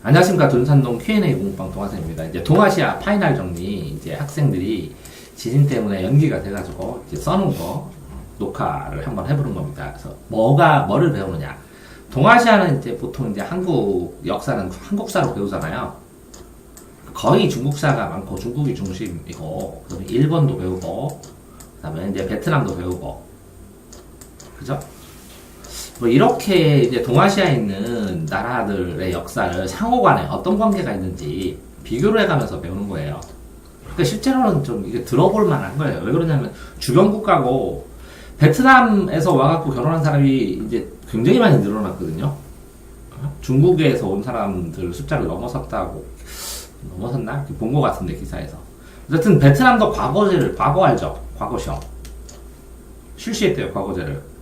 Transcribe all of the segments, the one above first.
안녕하십니까. 돈산동 Q&A 공부방 동아선입니다. 이제 동아시아 파이널 정리, 이제 학생들이 지진 때문에 연기가 돼가지고 이제 써놓은 거 녹화를 한번 해보는 겁니다. 그래서 뭐를 배우느냐. 동아시아는 이제 보통 이제 한국 역사는 한국사로 배우잖아요. 거의 중국사가 많고 중국이 중심이고, 그다음에 일본도 배우고, 그다음에 이제 베트남도 배우고, 그죠? 뭐 이렇게 이제 동아시아에 있는 나라들의 역사를 상호간에 어떤 관계가 있는지 비교를 해가면서 배우는 거예요. 그러니까 실제로는 좀 이게 들어볼 만한 거예요. 왜 그러냐면 주변 국가고 베트남에서 와갖고 결혼한 사람이 이제 굉장히 많이 늘어났거든요. 중국에서 온 사람들 숫자를 넘어섰다고, 넘어섰나? 이렇게 본 것 같은데 기사에서. 어쨌든 베트남도 과거 알죠? 과거 시험 실시했대요. 과거제를.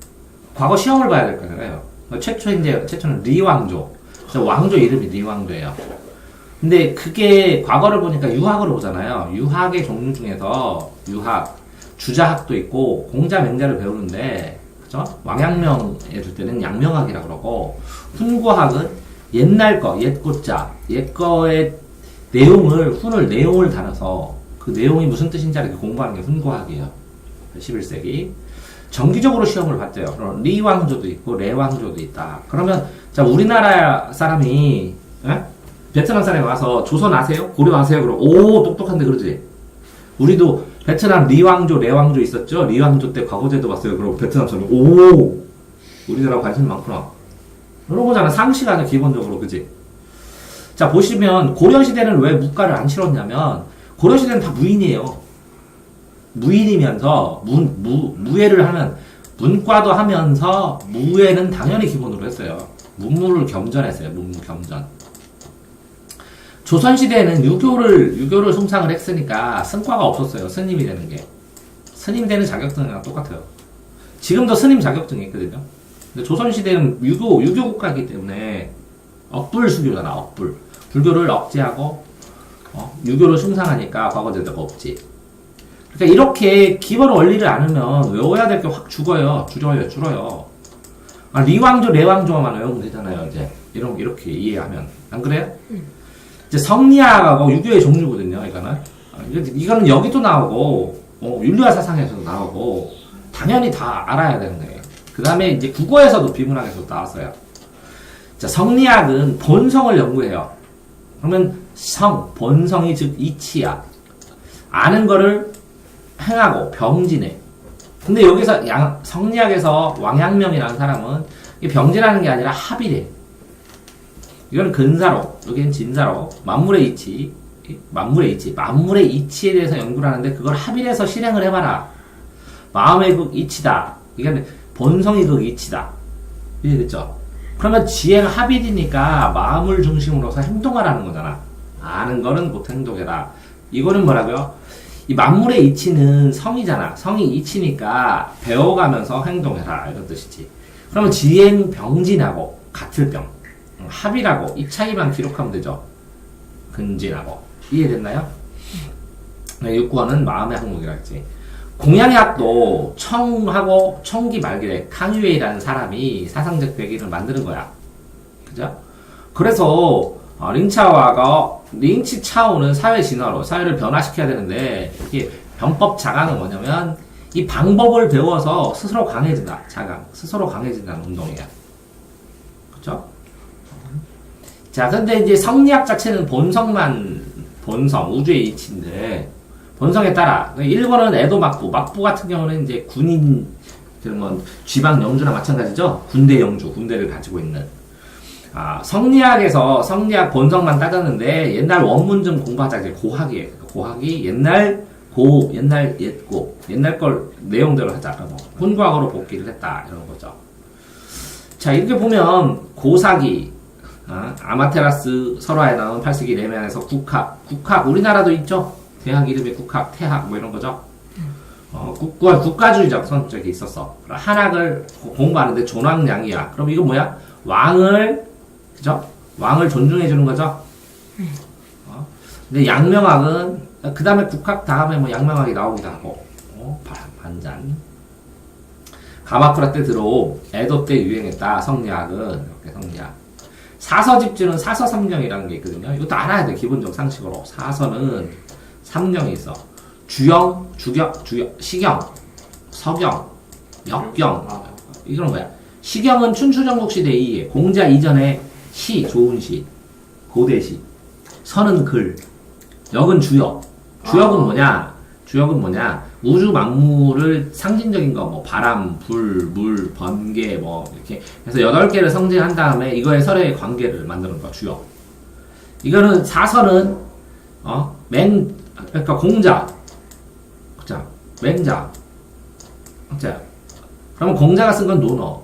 과거 시험을 봐야 될 거잖아요. 최초는 리왕조. 그래서 왕조 이름이 리왕조예요. 근데 그게 과거를 보니까 유학으로 보잖아요. 유학의 종류 중에서 주자학도 있고 공자 맹자를 배우는데, 그죠? 왕양명에 줄 때는 양명학이라고 그러고, 훈구학은 옛날 거, 옛고자, 옛거의 내용을 다뤄서 그 내용이 무슨 뜻인지 이렇게 공부하는 게 훈구학이에요. 11세기. 정기적으로 시험을 봤대요. 그럼 리왕조도 있고 레왕조도 있다. 그러면 자, 우리나라 사람이 베트남 사람이 와서 조선 아세요? 고려 아세요? 그럼 오 똑똑한데 그러지. 우리도 베트남 리왕조 레왕조 있었죠? 리왕조 때 과거제도 봤어요. 그럼 베트남 사람이 오 우리나라 관심 많구나. 그런 거잖아. 상식 아니야 기본적으로. 그지? 자, 보시면 고려시대는 왜 무가를 안 치렀냐면 고려시대는 다 무인이에요. 무인이면서 무예를 하면 문과도 하면서 무예는 당연히 기본으로 했어요. 문무를 겸전했어요. 문무 겸전. 조선시대에는 유교를 숭상을 했으니까 승과가 없었어요. 스님이 되는 게. 스님이 되는 자격증이랑 똑같아요. 지금도 스님 자격증이 있거든요. 근데 조선시대는 유교 국가이기 때문에 억불수교잖아. 억불. 불교를 억제하고 유교를 숭상하니까 과거제도가 없지. 그러니까 이렇게 기본 원리를 않으면 외워야 될 게 확 줄어요. 리왕조, 레왕조만 외우면 되잖아요. 이제 이렇게 이해하면 안 그래요? 이제 성리학하고 유교의 종류거든요. 이거는 여기도 나오고 윤리화 사상에서도 나오고 당연히 다 알아야 되는 거예요. 그 다음에 이제 국어에서도 비문학에서도 나왔어요. 자, 성리학은 본성을 연구해요. 그러면 본성이 즉 이치야. 아는 거를 행하고 병진해. 근데 여기서 성리학에서 왕양명이라는 사람은 병진하는 게 아니라 합의래. 이거는 근사로, 여기는 진사로, 만물의 이치에 대해서 연구를 하는데 그걸 합의해서 실행을 해봐라. 마음의 극 이치다. 이게 본성이 극 이치다. 이해됐죠? 그러면 지행 합의니까 마음을 중심으로서 행동하라는 거잖아. 아는 거는 곧 행동해라. 이거는 뭐라고요? 이 만물의 이치는 성이잖아. 성이 이치니까 배워가면서 행동해라. 이런 뜻이지. 그러면 지행 병진하고 같을 병. 합이라고 이 차이만 기록하면 되죠. 근진하고. 이해됐나요? 육구어는 마음의 항목이라 했지. 공양학도 청하고 청기 말기에 캉유웨이라는 사람이 사상적 배기를 만드는 거야. 그죠? 그래서 링치 차오는 사회 진화로 사회를 변화시켜야 되는데, 이게 병법 자강은 뭐냐면 이 방법을 배워서 스스로 강해진다. 스스로 강해진다는 운동이야. 그쵸? 자, 근데 이제 성리학 자체는 본성, 우주의 이치인데, 본성에 따라, 일본은 에도 막부 같은 경우는 이제 군인, 지방 영주나 마찬가지죠? 군대를 가지고 있는. 성리학 본성만 따졌는데, 옛날 원문 좀 공부하자. 이제 고학이에요. 고학이 옛날 걸 내용대로 하자. 훈과학으로 복귀를 했다. 이런 거죠. 자, 이렇게 보면, 고사기, 아마테라스 설화에 나오는 8세기 레면에서 국학, 우리나라도 있죠? 대학 이름이 국학, 태학, 뭐 이런 거죠? 국가주의적 성격이 있었어. 한학을 공부하는데 존왕양이야. 그럼 이건 뭐야? 그죠? 왕을 존중해주는 거죠? 근데 양명학은, 그 다음에 국학 다음에 뭐 양명학이 나오기도 하고, 반잔. 가마쿠라 때 들어오, 에도 때 유행했다, 성리학은. 이렇게 성리학. 사서집주는 사서삼경이라는 게 있거든요. 이것도 알아야 돼, 기본적 상식으로. 사서는 삼경이 있어. 주경, 시경, 서경, 역경. 이건 뭐야? 시경은 춘추전국 시대 이후에 공자 이전에 시, 좋은 시, 고대 시. 서는 글. 역은 주역. 주역은 뭐냐? 주역은 뭐냐? 우주 만물을 상징적인 거, 뭐, 바람, 불, 물, 번개, 뭐, 이렇게 해서 8개를 성징한 다음에 이거의 서로의 관계를 만드는 거, 주역. 이거는 사설은, 그러니까 공자. 자, 맹자. 자, 그러면 공자가 쓴 건 논어.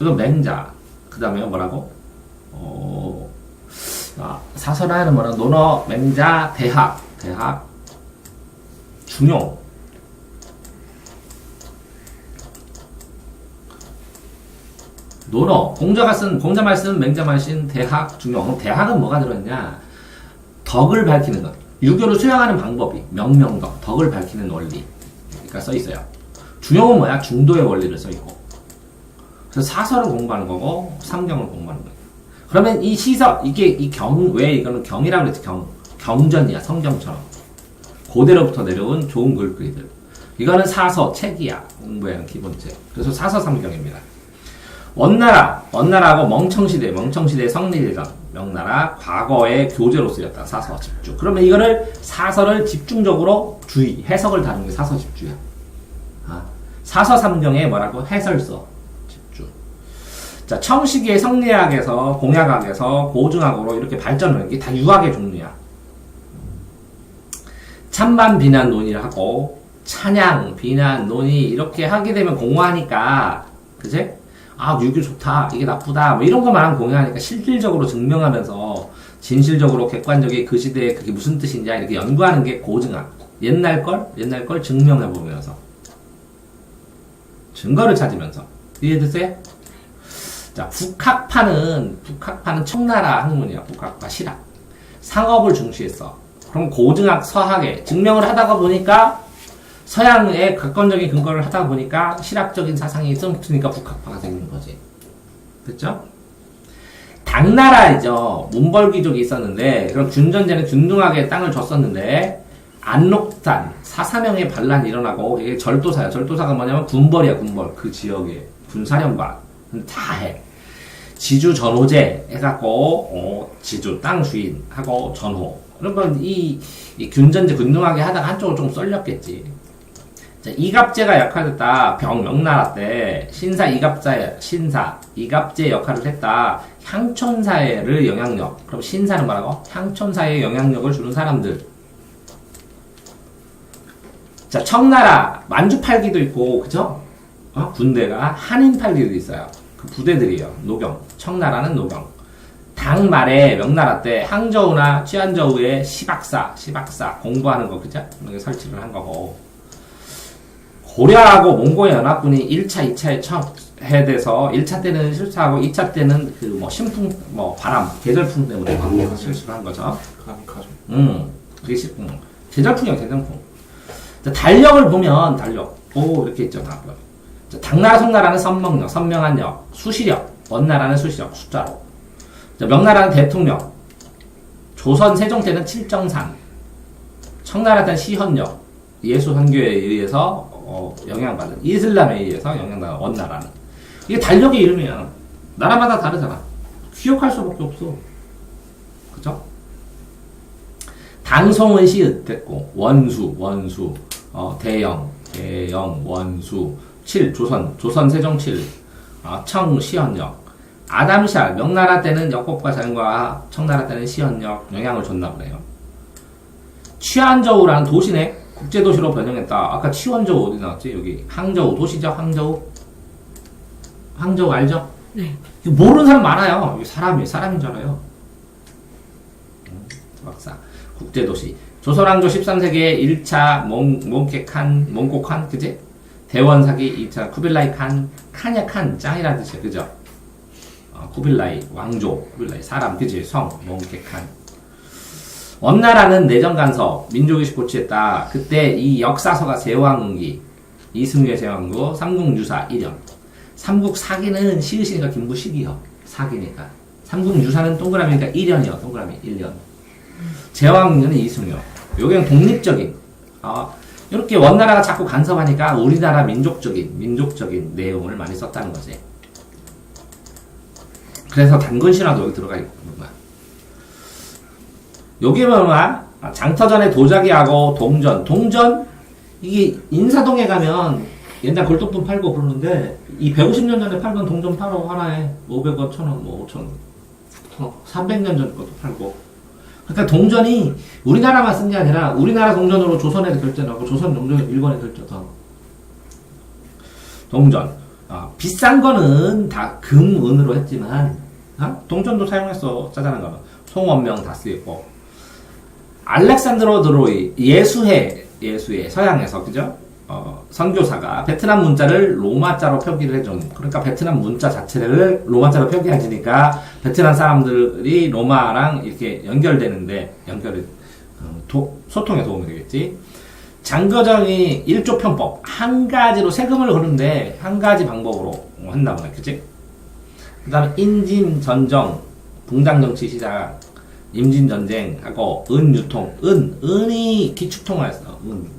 이건 맹자. 그 다음에 뭐라고? 사설하는 뭐라? 논어, 맹자, 대학, 중용. 논어. 공자말 쓴, 맹자말 쓴, 대학, 중용. 대학은 뭐가 들어있냐? 덕을 밝히는 것. 유교를 수양하는 방법이. 명명덕. 덕을 밝히는 원리가 써있어요. 중용은 뭐야? 중도의 원리를 써있고. 그래서 사설을 공부하는 거고, 삼경을 공부하는 거예요. 그러면 이 시설, 왜 이거는 경이라고 그랬지? 경전이야. 성경처럼. 고대로부터 내려온 좋은 글귀들. 이거는 사서, 책이야. 공부하는 기본책. 그래서 사서삼경입니다. 원나라하고 멍청시대 성리대전, 명나라, 과거의 교재로 쓰였다. 사서, 집주. 그러면 이거를 사서를 집중적으로 해석을 다루는 게 사서, 집주야. 사서삼경에 뭐라고? 해설서, 집주. 자, 청시기의 성리학에서, 공약학에서, 고증학으로 이렇게 발전을 하는 게 다 유학의 종류야. 찬반 비난 논의를 하고, 찬양, 비난, 논의, 이렇게 하게 되면 공허하니까, 그치? 유교 좋다, 이게 나쁘다, 뭐 이런 것만 하면 공유하니까 실질적으로 증명하면서 진실적으로 객관적인 그 시대에 그게 무슨 뜻인지 이렇게 연구하는 게 고증학. 옛날 걸 증명해보면서. 증거를 찾으면서. 이해되세요? 자, 북학파는 청나라 학문이야, 북학파, 실학. 상업을 중시했어. 그럼 고증학, 서학에 증명을 하다가 보니까 서양의 객관적인 근거를 하다 보니까 실학적인 사상이 있으니까 북학파가 생긴 거지. 됐죠? 당나라이죠. 문벌귀족이 있었는데, 그럼 균전제는 균등하게 땅을 줬었는데, 안록산, 사사명의 반란이 일어나고, 이게 절도사야. 절도사가 뭐냐면 군벌이야, 군벌. 그 지역에. 군사령관. 다 해. 지주 전호제 해갖고, 지주, 땅 주인하고 전호. 그러면 이 균전제 균등하게 하다가 한쪽으로 좀 썰렸겠지. 이갑제가 역할했다. 명나라 때 이갑제 역할을 했다. 향촌사회를 영향력. 그럼 신사는 뭐라고? 향촌사회에 영향력을 주는 사람들. 자, 청나라 만주팔기도 있고, 그죠? 군대가 한인팔기도 있어요. 그 부대들이에요. 노경. 청나라는 노경. 당 말에 명나라 때 항저우나 취안저우에 시박사 공부하는 거, 그죠? 이렇게 설치를 한 거고. 고려하고 몽고의 연합군이 1차, 2차에 해돼서 1차 때는 실수하고 2차 때는 신풍, 바람, 계절풍 때문에 실수를 한 거죠. 그게 계절풍이야, 계절풍. 자, 달력을 보면, 이렇게 있잖아. 자, 당나라, 송나라는 선명력, 선명한 력, 수시력, 원나라는 수시력, 숫자로. 자, 명나라는 대통령, 조선, 세종 때는 칠정산, 청나라 때는 시헌력, 예수 선교에 의해서 영향받은, 이슬람에 의해서 영향받은 원나라는. 이게 달력의 이름이야. 나라마다 다르잖아. 기억할 수밖에 없어. 그죠? 당송은 시읒 됐고, 원수, 대영, 원수, 조선 세종 7, 청, 시헌력, 아담샬, 명나라 때는 역법과 자연과 청나라 때는 시헌력 영향을 줬나 보네요. 취안저우라는 도시네. 국제도시로 변형했다. 아까 치원저우 어디 나왔지? 여기 항저우 도시죠? 항저우 알죠? 네. 모르는 사람 많아요. 사람인 줄 알아요. 막사 국제도시. 조선왕조 13세기에 1차 몽곡한, 그지? 대원사기 2차 쿠빌라이 칸이야, 짱이라는 뜻이야, 그죠? 쿠빌라이, 왕조, 사람, 그지? 성, 몽케칸. 원나라는 내정간섭, 민족의식 고취했다. 그때 이 역사서가 세왕기, 이승유의 세왕구, 삼국유사 1년. 삼국사기는 시으시니까 김부식이요. 사기니까. 삼국유사는 동그라미니까 1년이요. 동그라미 1년. 제왕군은 이승효. 요게 독립적인. 이렇게 원나라가 자꾸 간섭하니까 우리나라 민족적인 내용을 많이 썼다는 거지. 그래서 단군신화도 여기 들어가 있는 거야. 여기 뭐야? 장터전에 도자기하고 동전, 이게 인사동에 가면 옛날 골동품 팔고 그러는데, 이 150년 전에 팔던 동전 팔고 하나에 500원, 1000원, 뭐 5,000원, 300년 전 것도 팔고. 그러니까 동전이 우리나라만 쓴 게 아니라 우리나라 동전으로 조선에 결제하고 조선 동전 일본에 결제하고. 동전. 비싼 거는 다 금, 은으로 했지만, 동전도 사용했어. 짜잘한 거는. 송원명 다 쓰였고. 알렉산드로 드로이, 예수회, 서양에서, 그죠? 선교사가 베트남 문자를 로마자로 표기를 해준. 그러니까 베트남 문자 자체를 로마자로 표기해주니까 베트남 사람들이 로마랑 이렇게 연결되는데, 소통에 도움이 되겠지. 장거정이 일조편법, 한 가지로 세금을 거는데, 한 가지 방법으로 한다고 해, 그치? 그 다음에 인진전정, 붕당정치 시작, 임진전쟁하고, 은유통, 은이 기축통화였어, 은.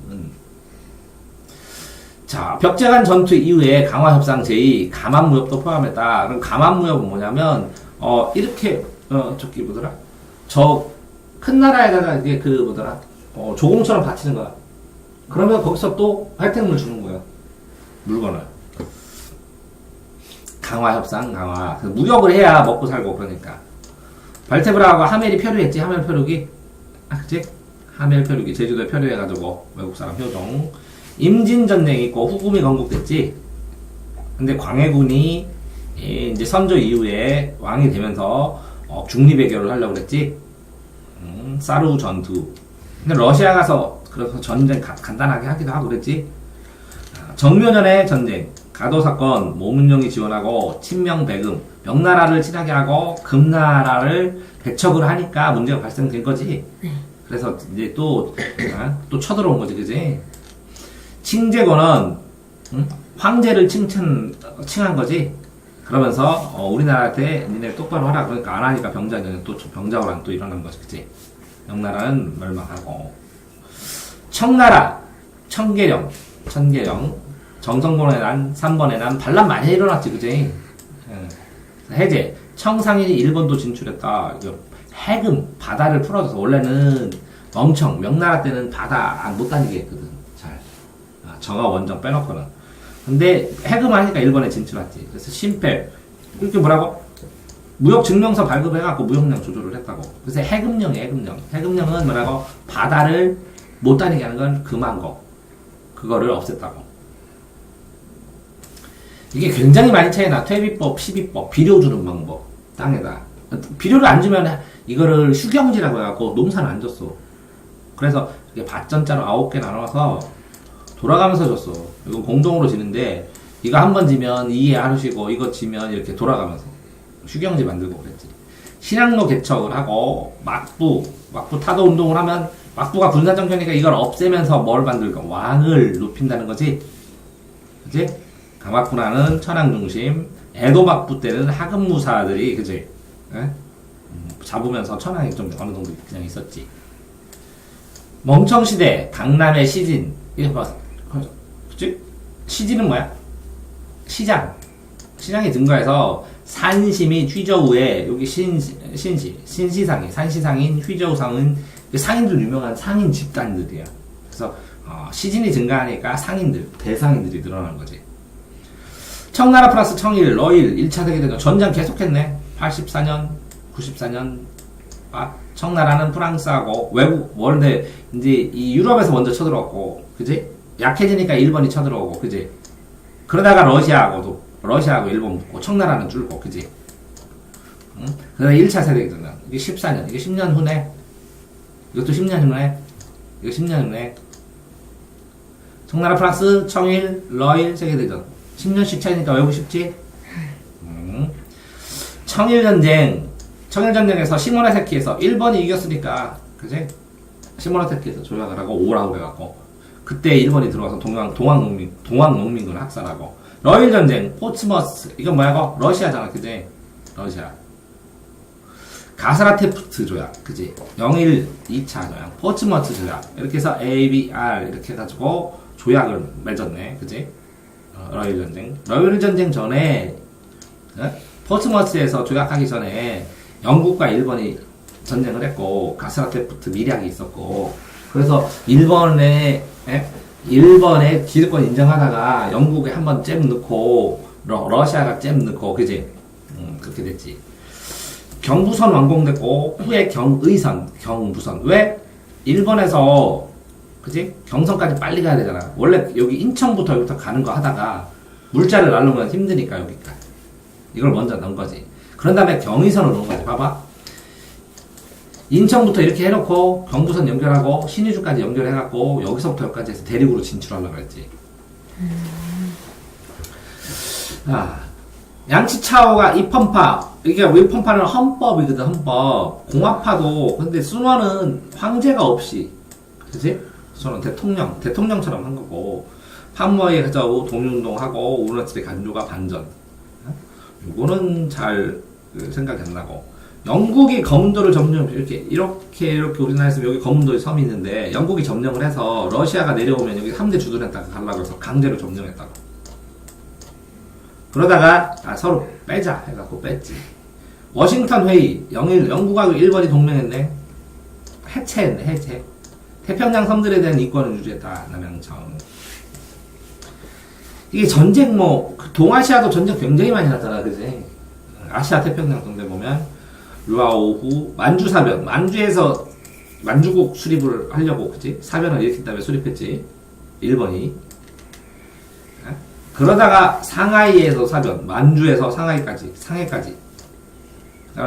자, 벽제간 전투 이후에 강화협상 제2, 감안무역도 포함했다. 그럼 감안무역은 뭐냐면, 이렇게, 저기 뭐더라? 큰 나라에다가 이게 조공처럼 바치는 거야. 그러면 거기서 또 혜택물 주는 거야. 물건을. 강화협상, 강화. 무역을 해야 먹고 살고 그러니까. 발테브라하고 하멜이 표류했지, 하멜 표류기. 그치? 하멜 표류기. 제주도에 표류해가지고, 외국 사람 효종. 임진전쟁이 있고 후금이 건국됐지. 근데 광해군이 이제 선조 이후에 왕이 되면서 중립외교를 하려고 그랬지. 사루 전투. 근데 러시아 가서 그래서 전쟁 간단하게 하기도 하고 그랬지. 정묘전의 전쟁, 가도사건, 모문룡이 지원하고 친명배금, 명나라를 친하게 하고 금나라를 배척을 하니까 문제가 발생된 거지. 그래서 이제 또 쳐들어온 거지, 그지? 칭제권은 황제를 칭한 거지. 그러면서 우리나라한테 니네 똑바로 하라. 그러니까 안 하니까 병자호란 또 일어난 거지, 그치? 명나라는 멸망하고. 청나라, 천계령, 정성본의 난, 삼번의 난, 반란 많이 일어났지, 그치? 해제, 청상인이 일본도 진출했다. 해금, 바다를 풀어줘서 원래는 명나라 때는 바다 못 다니게 했거든. 정화 원정 빼놓고는. 근데 해금하니까 일본에 진출했지. 그래서 심패. 이렇게 뭐라고? 무역 증명서 발급해갖고 무역량 조절을 했다고. 그래서 해금령이야, 해금령. 해금령은 뭐라고? 바다를 못 다니게 하는 건 금한 거. 그거를 없앴다고. 이게 굉장히 많이 차이나. 퇴비법, 시비법, 비료 주는 방법. 땅에다. 비료를 안 주면 이거를 휴경지라고 해갖고 농사는 안 줬어. 그래서 이게 밭전자로 9개 나눠서 돌아가면서 줬어. 이건 공동으로 지는데, 이거 한 번 지면 2회 하루시고, 이거 지면 이렇게 돌아가면서. 휴경지 만들고 그랬지. 신항로 개척을 하고, 막부 타도 운동을 하면, 막부가 군사정권이니까 이걸 없애면서 뭘 만들까? 왕을 높인다는 거지. 그치? 가마쿠라는 천황중심, 에도 막부 때는 하급무사들이, 그치? 잡으면서 천황이 좀 어느 정도 그냥 있었지. 멍청시대, 강남의 시진. 이게 봐. 그치? 시지는 뭐야? 시장이 증거해서 산심이 휘저우에 여기 산시상인 휘저우상은 상인들 유명한 상인 집단들이야. 그래서 시진이 증가하니까 대상인들이 늘어나는 거지. 청나라 플러스 청일, 러일 1차 세계대전 전쟁 계속했네. 84년, 94년. 청나라는 프랑스하고 원래 이제 이 유럽에서 먼저 쳐들어왔고, 그지? 약해지니까 일본이 쳐들어오고, 그지? 그러다가 러시아하고 일본 붙고, 청나라는 줄고, 그지? 응? 그다음에 1차 세계대전. 이게 14년, 이게 10년 후네. 이것도 10년 후네. 이거 10년 후네. 청나라 프랑스, 청일, 러일 세계대전. 10년씩 차이니까 외우고 싶지? 청일전쟁에서 시모노세키에서 일본이 이겼으니까, 그지? 시모노세키에서 조약을 하고 오라고 해갖고, 그때 일본이 들어와서 동학농민군을 학살하고. 러일전쟁, 포츠머스, 이건 뭐야? 러시아잖아, 그지? 러시아. 가사라테프트 조약, 그지? 01 2차 조약, 포츠머트 조약, 이렇게 해서 ABR 이렇게 해가지고 조약을 맺었네, 그지? 러일 전쟁. 러일 전쟁 전에, 포츠머트에서 조약하기 전에 영국과 일본이 전쟁을 했고, 가사라테프트 밀약이 있었고, 그래서 일본의 기득권 인정하다가 영국에 한번 잼 넣고, 러시아가 잼 넣고, 그지? 그렇게 됐지. 경부선 완공됐고 후에 경의선, 경부선. 왜? 일본에서 그지? 경선까지 빨리 가야 되잖아. 원래 여기 인천부터 여기부터 가는 거 하다가 물자를 날르면 힘드니까 여기까지. 이걸 먼저 넣은 거지. 그런 다음에 경의선을 넣은 거지. 봐봐. 인천부터 이렇게 해놓고 경부선 연결하고 신의주까지 연결해갖고 여기서부터 여기까지 해서 대륙으로 진출하려고 그랬지. 양치차오가 입헌파, 이게 입헌파는 헌법이거든, 헌법. 공화파도, 근데 순원은 황제가 없이, 그치? 순원 대통령처럼 한 거고, 판모에 가자고 동运동하고, 우르나치의 간조가 반전. 요거는 잘 생각이 안 나고. 영국이 거문도를 점령, 이렇게 우리나라에서 여기 거문도에 섬이 있는데, 영국이 점령을 해서 러시아가 내려오면 여기 3대 주둔했다가 가려고 해서 강제로 점령했다고. 그러다가 서로 빼자 해갖고 뺐지. 워싱턴 회의 영국하고 일본이 동맹했네. 해체했네. 해체. 태평양 섬들에 대한 이권을 유지했다. 남양청. 이게 전쟁 동아시아도 전쟁 굉장히 많이 났잖아, 그지? 아시아 태평양 동대 보면 루아오후 만주 사변. 만주에서 만주국 수립을 하려고, 그지? 사변을 일으킨 다음에 수립했지. 일본이. 그러다가 상하이에서 사변, 만주에서 상해까지.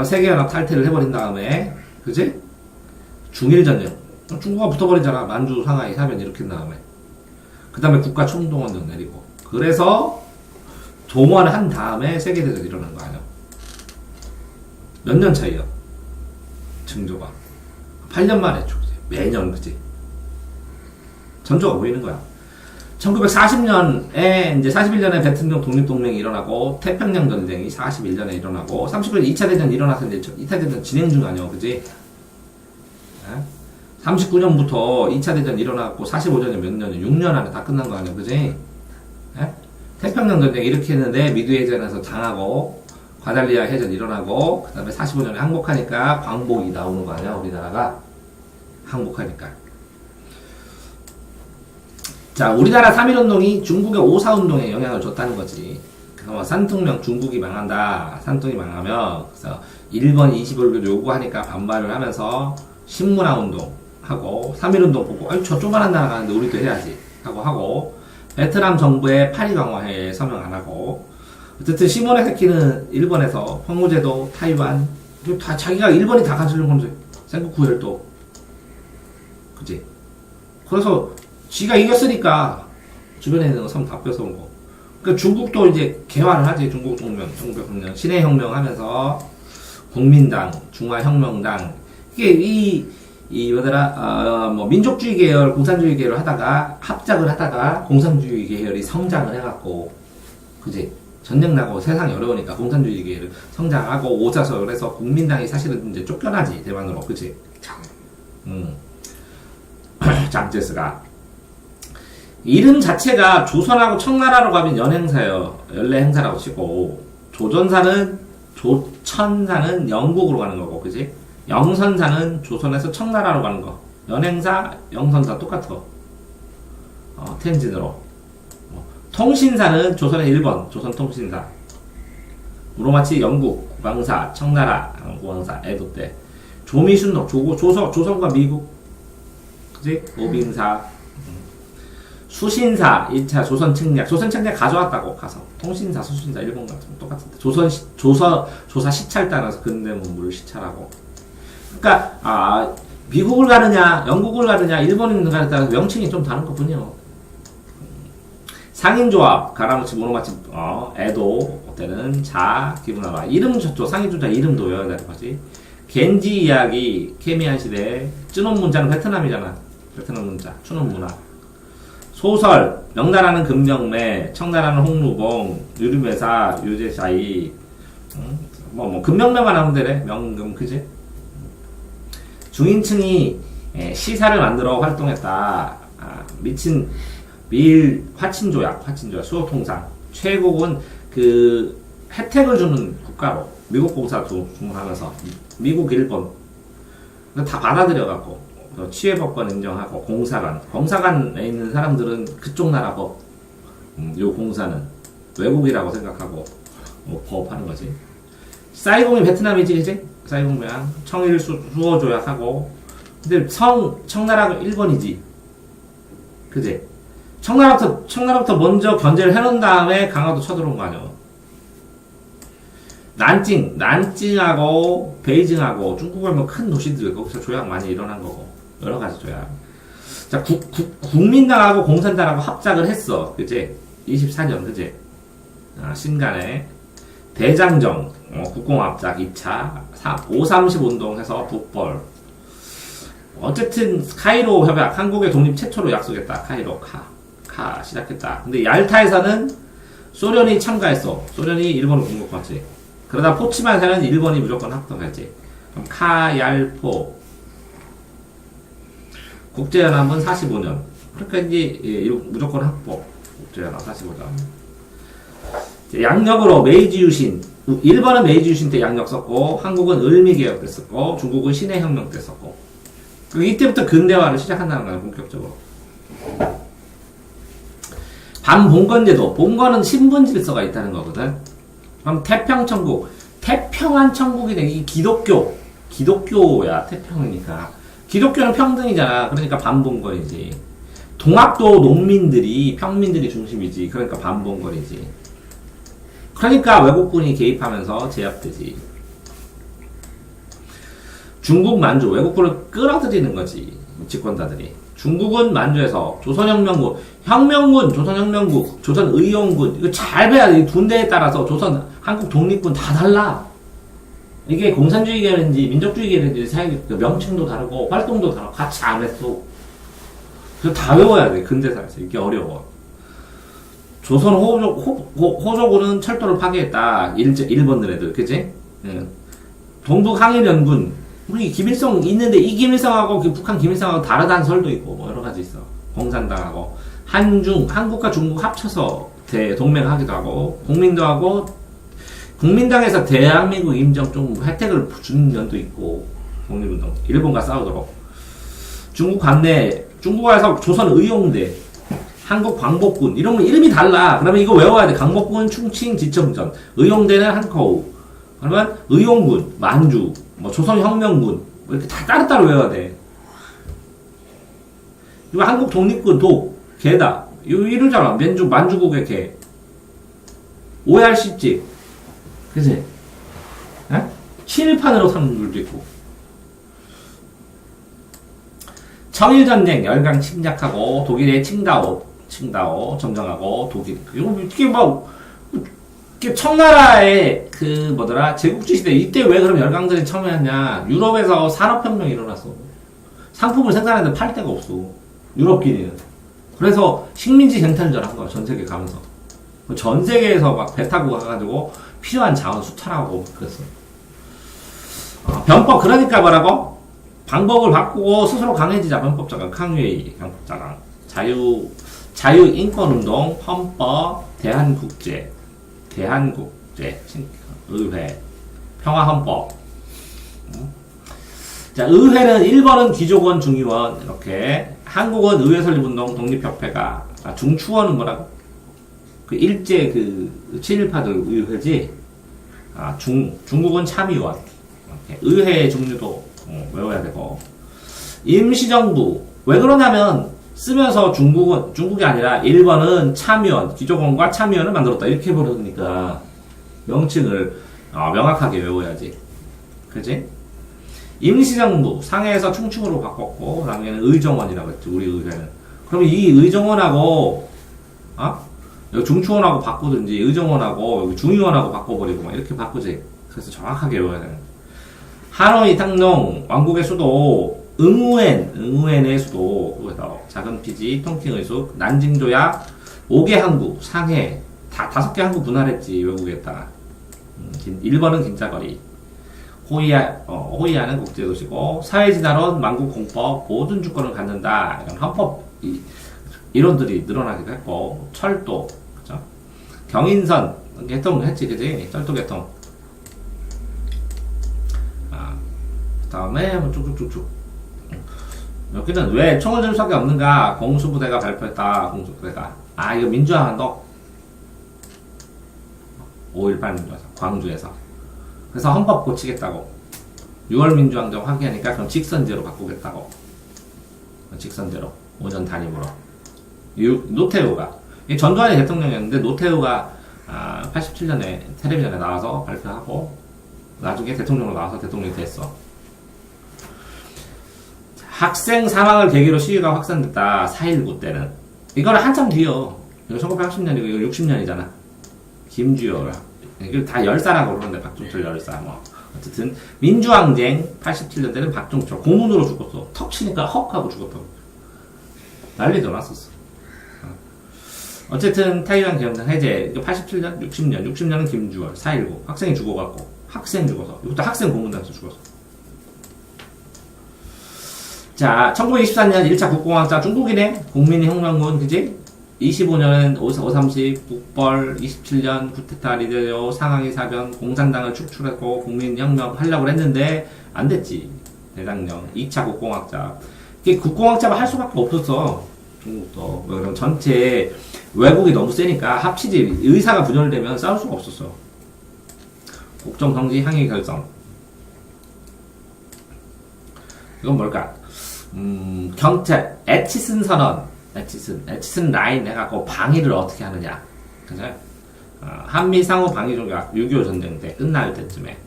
세계연합 탈퇴를 해버린 다음에, 그지? 중일전쟁. 중국가 붙어버리잖아. 만주, 상하이, 사변 이렇게 한 다음에. 그 다음에 국가 총동원전 내리고. 그래서 동원을 한 다음에 세계대전이 일어난 거 아니야? 몇 년 차이야? 증조가. 8년 만에 했죠. 매년, 그지? 전조가 보이는 거야. 1940년에 이제 41년에 베트남 독립동맹이 일어나고 태평양 전쟁이 41년에 일어나고 39년 2차 대전이 일어나서 이제 2차 대전 진행 중 아니야, 그지? 39년부터 2차 대전 일어나고 45년이 몇 년이야? 6년 안에 다 끝난 거 아니야, 그지? 태평양 전쟁 이렇게 했는데 미드해전에서 당하고 과달리아 해전 일어나고 그 다음에 45년에 항복하니까 광복이 나오는 거 아니야, 우리나라가? 항복하니까. 자, 우리나라 3.1운동이 중국의 5.4운동에 영향을 줬다는 거지. 그래서 산통령 중국이 망한다. 산통이 망하면, 그래서 일본 21교 요구하니까 반발을 하면서 신문화운동 하고, 3.1운동 보고, 아니, 저 조그만한 나라 가는데 우리도 해야지. 하고, 베트남 정부의 파리 강화에 서명 안 하고, 어쨌든 시모네세키는 일본에서 황후제도, 타이완, 다 자기가 일본이 다 가지려고 하는데, 생국구 혈도. 그치? 그래서, 지가 이겼으니까 주변에 있는 섬 다 뺏어오고. 그러니까 중국도 이제 개화를 하지. 중국 동맹, 1900년 신해혁명 하면서 국민당, 중화혁명당 이게 민족주의 계열, 공산주의 계열을 하다가 합작을 하다가 공산주의 계열이 성장을 해갖고, 그지? 전쟁 나고 세상이 어려우니까 공산주의 계열을 성장하고 오자설을 해서 국민당이 사실은 이제 쫓겨나지 대만으로, 그지? 장제스가. 이름 자체가 조선하고 청나라로 가면 연행사예요. 연례 행사라고 치고, 조천사는 영국으로 가는 거고, 그지? 영선사는 조선에서 청나라로 가는 거. 연행사, 영선사 똑같아. 텐진으로. 통신사는 조선의 일본, 조선통신사. 우로마치 영국, 국왕사, 청나라, 국왕사, 에도 때. 조미순록, 조선과 미국. 그지? 오빙사. 수신사, 2차 조선책략 가져왔다고, 가서. 통신사, 수신사, 일본 같은 거 똑같은데. 조사 시찰 따라서 근대문물 시찰하고. 그러니까, 미국을 가느냐, 영국을 가느냐, 일본을 가느냐에 따라서 명칭이 좀 다른 것 뿐이요. 상인조합, 가라무치, 모노마치, 에도, 때는 기분하라. 이름 좋죠. 상인조자 이름도 외워야 되는 거지. 겐지 이야기, 케미안 시대, 쯔논 문자는 베트남이잖아. 베트남 문자, 추논 문화. 소설, 명나라는 금명매, 청나라는 홍루봉, 유류매사, 유제샤이, 금명매만 하면 되네. 명금, 그지? 중인층이 시사를 만들어 활동했다. 미친 미일 화친조약 수호통상 최고군 그 혜택을 주는 국가로 미국 공사 주문하면서 미국 일본 다 받아들여갖고 취해법권 인정하고 공사관에 있는 사람들은 그쪽 나라 법, 요 공사는 외국이라고 생각하고 법하는 거지. 사이공이 베트남이지, 그지? 사이공이야 청일 수호 조약하고, 근데 청나라가 일본이지, 그지? 청나라부터 먼저 견제를 해놓은 다음에 강화도 쳐들어온 거 아니야. 난징하고 베이징하고 중국을 뭐 큰 도시들 거기서 조약 많이 일어난 거고 여러 가지 조약. 자, 국민당하고 공산당하고 합작을 했어, 그지? 24년, 그지? 신간에 대장정 국공합작 2차 530 운동해서 북벌. 어쨌든 카이로 협약, 한국의 독립 최초로 약속했다. 카이로 시작했다. 근데 얄타에서는 소련이 참가했어. 소련이 일본을 공격했지. 그러다 포치만에서는 일본이 무조건 합격했지. 그럼 카얄포 국제연합은 45년. 그러니까 이제 무조건 합법. 국제연합 45년. 양력으로 메이지 유신. 일본은 메이지 유신 때 양력 썼고, 한국은 을미개혁 때 썼고, 중국은 신해혁명 때 썼고. 이때부터 근대화를 시작한다는 거야, 본격적으로. 반봉건제도. 봉건은 신분 질서가 있다는 거거든. 그럼 태평천국. 태평한 천국이 되게 이 기독교야, 태평이니까. 기독교는 평등이잖아. 그러니까 반봉건이지. 동학도 농민들이, 평민들이 중심이지. 그러니까 반봉건이지. 그러니까 외국군이 개입하면서 제압되지. 중국 만주, 외국군을 끌어들이는 거지. 집권자들이. 중국은 만주에서 조선혁명군, 조선혁명국, 조선의용군, 이거 잘 봐야 돼. 이 군대에 따라서 조선, 한국 독립군 다 달라. 이게 공산주의 계열인지 민족주의 계열인지 명칭도 다르고 활동도 다르고 같이 안 했어. 그래서 다 외워야 돼. 근대사에서. 이게 어려워. 조선 호조군은 철도를 파괴했다. 일본들 애들, 그치? 동북 항일연군. 우리 김일성 있는데 이 김일성하고 그 북한 김일성하고 다르다는 설도 있고 뭐 여러 가지 있어. 공산당하고 한국과 중국 합쳐서 동맹하기도 하고 국민도 하고 국민당에서 대한민국 임정 좀 혜택을 주는 면도 있고 독립운동 일본과 싸우도록 중국 관내 중국에서 조선의용대 한국 광복군 이러면 이름이 달라. 그러면 이거 외워야 돼. 광복군 충칭 지청전 의용대는 한커우 그러면 의용군 만주 뭐 조선혁명군 뭐 이렇게 다 따로따로 외워야 돼. 이거 한국 독립군 개다. 이러잖아. 만주국의 개. 오해할 수 있지. 그치? 에? 친일판으로 사는 분들도 있고. 청일전쟁 열강 침략하고 독일의 칭다오 점령하고 독일. 이게 막 청나라의 제국주의 시대 이때 왜 그럼 열강들이 참여했냐? 유럽에서 산업혁명이 일어났어. 상품을 생산하는데 팔 데가 없어. 유럽끼리는. 그래서 식민지 쟁탈전을 한 거야. 전 세계 가면서. 전 세계에서 막 배 타고 가가지고 필요한 자원 수탈하고 그랬어. 변법 그러니까 뭐라고? 방법을 바꾸고 스스로 강해지자. 변법자강 캉웨이 변법자강 자유인권운동 헌법 대한국제 의회 평화헌법. 자, 의회는 1번은 귀족원 중의원 이렇게 한국은 의회 설립운동 독립협회가 중추원은 뭐라고? 그 일제 친일파들 의회지. 중국은 참의원. 이렇게 의회 종류도 외워야 되고. 임시정부 왜 그러냐면 쓰면서 중국이 아니라 1번은 참의원, 귀족원과 참의원을 만들었다. 이렇게 해버리니까 명칭을 명확하게 외워야지. 그치? 임시정부, 상해에서 충칭으로 바꿨고, 그 다음에는 의정원이라고 했지, 우리 의회는. 그러면 이 의정원하고, 여기 중추원하고 바꾸든지, 의정원하고, 여기 중의원하고 바꿔버리고, 막 이렇게 바꾸지. 그래서 정확하게 외워야 되는. 하노이 탕농, 왕국의 수도, 응우엔의 수도, 작은 피지, 통팅의 숲, 난징조약, 5개 항구, 상해, 5개 항구 분할했지, 외국에다가. 1번은 긴자거리. 호위하는 국제도시고 사회진화론, 만국공법, 모든 주권을 갖는다 이런 헌법 이론들이 늘어나기도 했고 철도, 그죠? 경인선 개통했지, 그지? 철도 개통. 다음에 뭐 쭉쭉쭉쭉. 여기는 왜 총을 들 수밖에 없는가? 공수부대가 발표했다. 공수부대가. 이거 민주화한다. 5.18 민주화서 광주에서. 그래서 헌법 고치겠다고. 6월 민주항정 확의하니까 그럼 직선제로 바꾸겠다고. 직선제로 5년 단임으로. 노태우가 전두환이 대통령이었는데 노태우가 87년에 텔레비전에 나와서 발표하고 나중에 대통령으로 나와서 대통령이 됐어. 학생 사망을 계기로 시위가 확산됐다. 4.19 때는. 이거는 한참 뒤요. 이거 1980년이고 이거 60년이잖아. 김주열. 이거 다 열사라고 그러는데 박종철 열사 뭐. 어쨌든 민주항쟁 87년 때는 박종철 고문으로 죽었어. 턱 치니까 헉 하고 죽었다고. 난리도 났었어. 어쨌든 태유양 계엄령 해제. 87년, 60년은 김주열, 4.19 학생이 죽어갖고 학생 죽어서 이것도 학생 고문당해서 죽었어. 자, 1924년 1차 국공항자 중국이네. 국민혁명군, 그지? 25년은 5.30 북벌, 27년 쿠데타 리데오 상하이 사변 공산당을 축출했고 국민혁명 하려고 했는데 안 됐지. 대장령 2차 국공학자. 이게 국공학자만 할 수밖에 없었어. 중국도. 그럼 전체 외국이 너무 세니까 합치지. 의사가 분열되면 싸울 수가 없었어. 국정성지 항의 결성. 이건 뭘까? 경찰, 에치슨 선언, 에치슨 라인 해갖고 방위를 어떻게 하느냐. 그죠? 한미 상호 방위 조약, 6.25 전쟁 때 끝날 때쯤에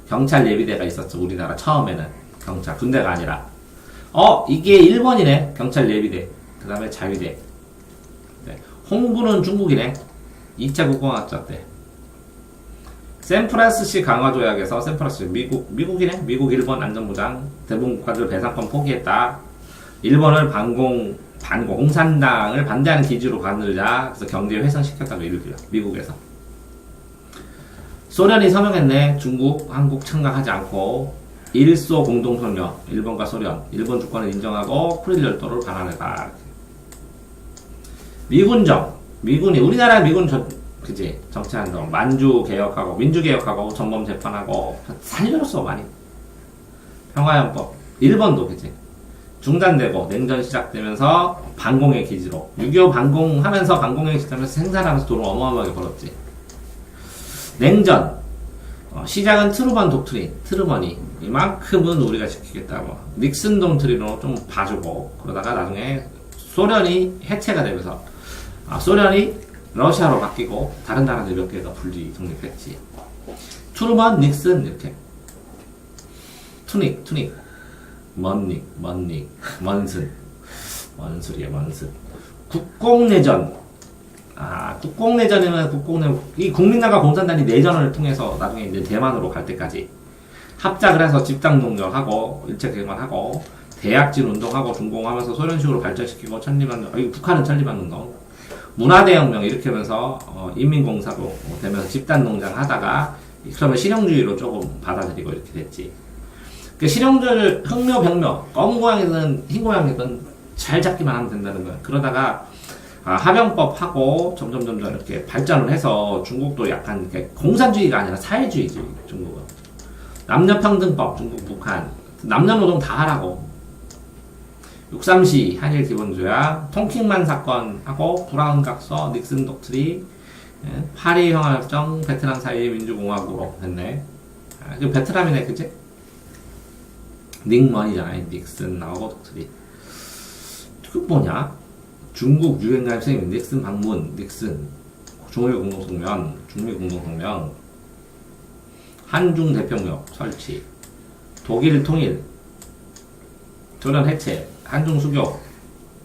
경찰 예비대가 있었죠. 우리나라 처음에는 경찰, 군대가 아니라. 이게 일본이네. 경찰 예비대. 그 다음에 자위대. 네. 홍구는 중국이네. 2차 국공학자 때. 샌프란시스 강화 조약에서 샌프란시스 미국이네. 미국 일본 안전보장 대부분 국가들 배상권 포기했다. 일본을 공산당을 반대하는 기지로 만들자. 그래서 경제 회생시켰다고 이르기요. 미국에서. 소련이 서명했네. 중국, 한국 참가하지 않고 일소 공동성명. 일본과 소련. 일본 주권을 인정하고 쿠릴 열도를 반환해라. 미군이 우리나라 미군 그지? 정치한동, 만주 개혁하고, 민주 개혁하고, 전범 재판하고, 살려줬어, 많이. 평화연법. 일본도, 그지? 중단되고, 냉전 시작되면서, 반공의 기지로. 6.25 반공하면서, 반공의 시작하면서 생산하면서 돈을 어마어마하게 벌었지. 냉전. 시작은 트루먼 독트린, 트루먼이. 이만큼은 우리가 지키겠다, 뭐. 닉슨 독트린으로 좀 봐주고, 그러다가 나중에 소련이 해체가 되면서, 소련이 러시아로 바뀌고 다른 나라들 몇 개가 분리 독립했지. 트루먼, 닉슨 이렇게. 투닉, 먼닉, 먼슨. 먼술이야, 먼슨. 국공내전. 국공내전이면 이 국민당과 공산당이 내전을 통해서 나중에 이제 대만으로 갈 때까지 합작을 해서 집단동력하고 일제 개만하고 대약진 운동하고 중공하면서 소련식으로 발전시키고 북한은 천리반 운동. 문화대혁명 이렇게 하면서 인민공사로 되면서 집단농장 하다가 그러면 실용주의로 조금 받아들이고 이렇게 됐지. 그 실용주의를 흑묘, 병묘, 검은 고양이든 흰 고양이든 잘 잡기만 하면 된다는 거야. 그러다가 하병법 하고 점점 이렇게 발전을 해서 중국도 약간 이렇게 공산주의가 아니라 사회주의지. 중국은 남녀평등법, 중국, 북한 남녀노동 다 하라고. 6.3시 한일 기본조약, 통킹만 사건 하고 브라운 각서, 닉슨 독트리, 파리 평화협정, 베트남 사이의 민주공화국으로 됐네. 그 베트남이네, 그치? 닉먼이잖아. 닉슨 나오고 독트리. 그 뭐냐? 중국 유엔가입 선생님, 닉슨 방문, 닉슨 중미공동성명, 한중 대표무역 설치, 독일 통일, 소련 해체, 한중 수교,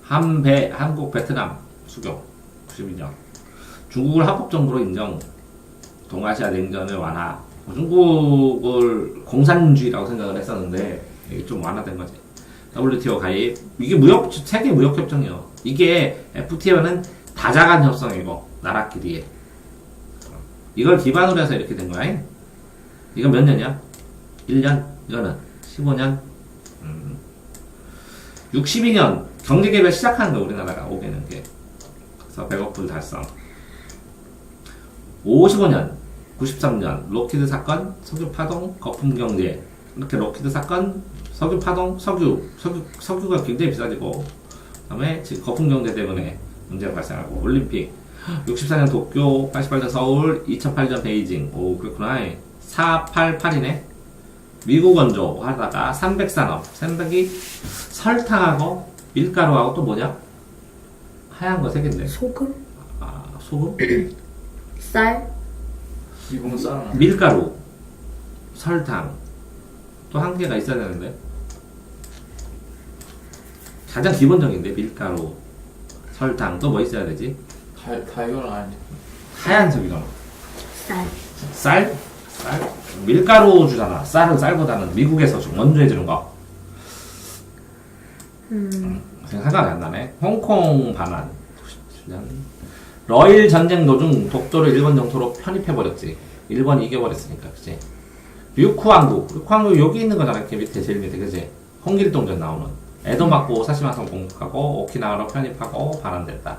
한국 베트남 수교 92년, 중국을 합법정부로 인정, 동아시아 냉전을 완화. 중국을 공산주의라고 생각을 했었는데 이게 좀 완화된 거지. WTO 가입. 이게 세계 무역협정이요. 이게 FTA는 다자간 협정이고 나라끼리의. 이걸 기반으로 해서 이렇게 된 거야. 이건 몇 년이야? 1년, 이거는 15년, 62년 경제개발 시작하는 거 우리나라가 5개는 게. 그래서 100억 불 달성. 55년, 93년 록히드 사건, 석유 파동, 거품 경제. 이렇게 록히드 사건, 석유 파동, 석유가 굉장히 비싸지고, 그다음에 지금 거품 경제 때문에 문제가 발생하고, 올림픽. 64년 도쿄, 88년 서울, 2008년 베이징. 오, 그렇구나. 488이네. 미국 원조 하다가 300산업. 300이 설탕하고 밀가루하고 또 뭐냐? 하얀 거 세 개인데. 소금? 아, 소금? 쌀? 미국은 쌀. 밀가루, 설탕. 또 한 개가 있어야 되는데. 가장 기본적인데, 밀가루, 설탕. 또 뭐 있어야 되지? 다 이거는 아니지. 하얀색이잖아. 쌀. 쌀? 쌀? 밀가루 주잖아. 쌀은 쌀보다는 미국에서 좀 원조해 주는 거. 생각이 안 나네. 홍콩 반환. 97년. 러일 전쟁 도중 독도를 일본 영토로 편입해버렸지. 일본이 이겨버렸으니까, 그치? 류쿠항구 여기 있는 거잖아. 이렇게 밑에, 제일 밑에, 그치? 홍길동전 나오는. 에도 맞고 사시마성 공격하고 오키나와로 편입하고 반환됐다.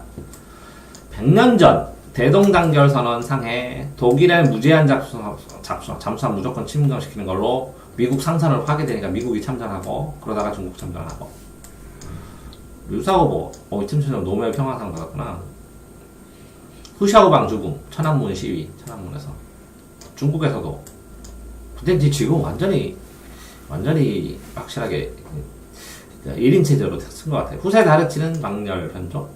100년 전 대동단결 선언 상해 독일의 무제한 잠수함 무조건 침공시키는 걸로 미국 상선을 하게 되니까 미국이 참전하고 그러다가 중국 참전하고. 유사오보 2007년 노벨 평화상 받았구나. 후샤오방 죽음 천안문 시위 천안문에서. 중국에서도. 근데 지금 완전히 확실하게 1인 체제로 쓴 것 같아요. 후세 다르치는 망렬 변조.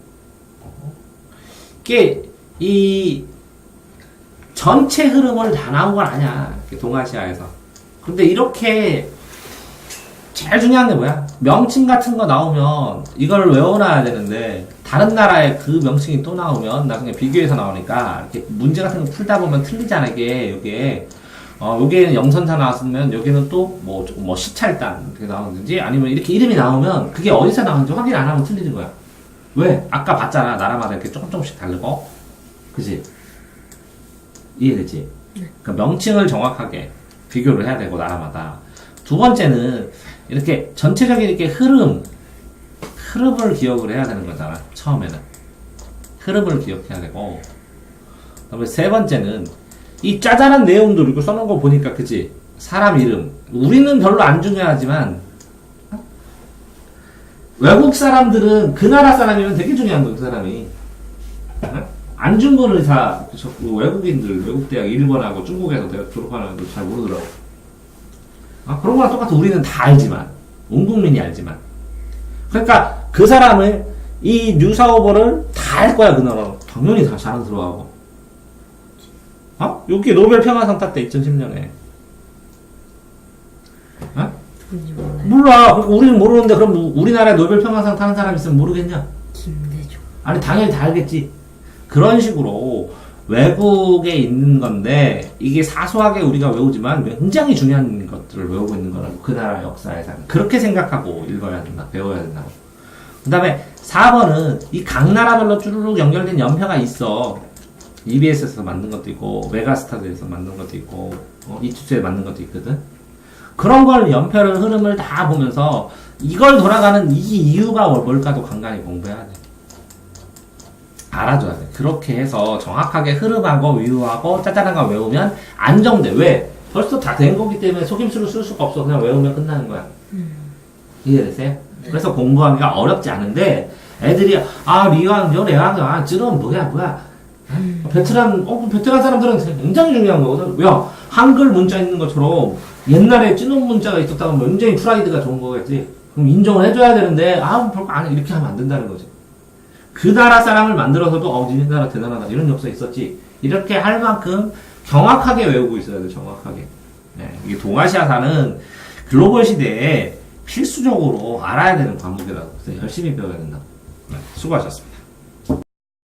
이게 이 전체 흐름을 다 나온 건 아니야. 동아시아에서. 근데 이렇게 제일 중요한 게 뭐야? 명칭 같은 거 나오면 이걸 외워놔야 되는데 다른 나라의 그 명칭이 또 나오면 나중에 비교해서 나오니까 이렇게 문제 같은 거 풀다 보면 틀리잖아. 이게 여기에는 영선사 나왔으면 여기는 또 뭐 시찰단 이렇게 나오는지 아니면 이렇게 이름이 나오면 그게 어디서 나오는지 확인 안 하면 틀리는 거야. 왜? 아까 봤잖아. 나라마다 이렇게 조금씩 다르고. 그치? 이해되지? 그러니까 명칭을 정확하게 비교를 해야 되고, 나라마다. 두 번째는, 이렇게 전체적인 이렇게 흐름을 기억을 해야 되는 거잖아. 처음에는. 흐름을 기억해야 되고. 그 다음에 세 번째는, 이 짜잘한 내용들 이거 써놓은 거 보니까, 그치? 사람 이름. 우리는 별로 안 중요하지만, 외국 사람들은 그 나라 사람이면 되게 중요한 거야, 그 사람이. 안 준 거를 다, 외국인들, 외국 대학, 일본하고 중국에서 대학 졸업하는 애들 잘 모르더라고. 그런 거랑 똑같아. 우리는 다 알지만. 온 국민이 알지만. 그러니까 그 사람을, 이 뉴사오버를 다 알 거야, 그 나라로. 당연히 다 자랑스러워하고. 여기 노벨 평화상 탔대, 2010년에. 몰라. 그러니까 우리는 모르는데 그럼 우리나라에 노벨 평화상 타는 사람 있으면 모르겠냐? 김대중. 아니 당연히 다 알겠지. 그런 식으로 외국에 있는 건데 이게 사소하게 우리가 외우지만 굉장히 중요한 것들을 외우고 있는 거라고. 그 나라 역사에서 그렇게 생각하고 읽어야 된다. 배워야 된다고. 그 다음에 4번은 이 각 나라별로 쭈루룩 연결된 연표가 있어. EBS에서 만든 것도 있고 메가스타즈에서 만든 것도 있고 이투스에 만든 것도 있거든. 그런 걸 연표를 흐름을 다 보면서 이걸 돌아가는 이 이유가 뭘까도 간간히 공부해야 돼. 알아줘야 돼. 그렇게 해서 정확하게 흐름하고 위유하고 짜잘한 거 외우면 안정돼. 왜? 벌써 다 된 거기 때문에 속임수를 쓸 수가 없어. 그냥 외우면 끝나는 거야. 이해되세요? 네. 그래서 공부하기가 어렵지 않은데 애들이 리왕, 레왕, 쯔는 뭐야. 베트남 사람들은 굉장히 중요한 거거든. 야, 한글 문자 있는 것처럼 옛날에 찌놈 문자가 있었다면 굉장히 프라이드가 좋은 거겠지. 그럼 인정을 해줘야 되는데, 별거 안 해. 이렇게 하면 안 된다는 거지. 그 나라 사람을 만들어서도, 니네 나라 대단하다. 이런 역사 있었지. 이렇게 할 만큼 정확하게 외우고 있어야 돼, 정확하게. 네, 이게 동아시아사는 글로벌 시대에 필수적으로 알아야 되는 과목이라고. 그래서 열심히 배워야 된다. 네, 수고하셨습니다.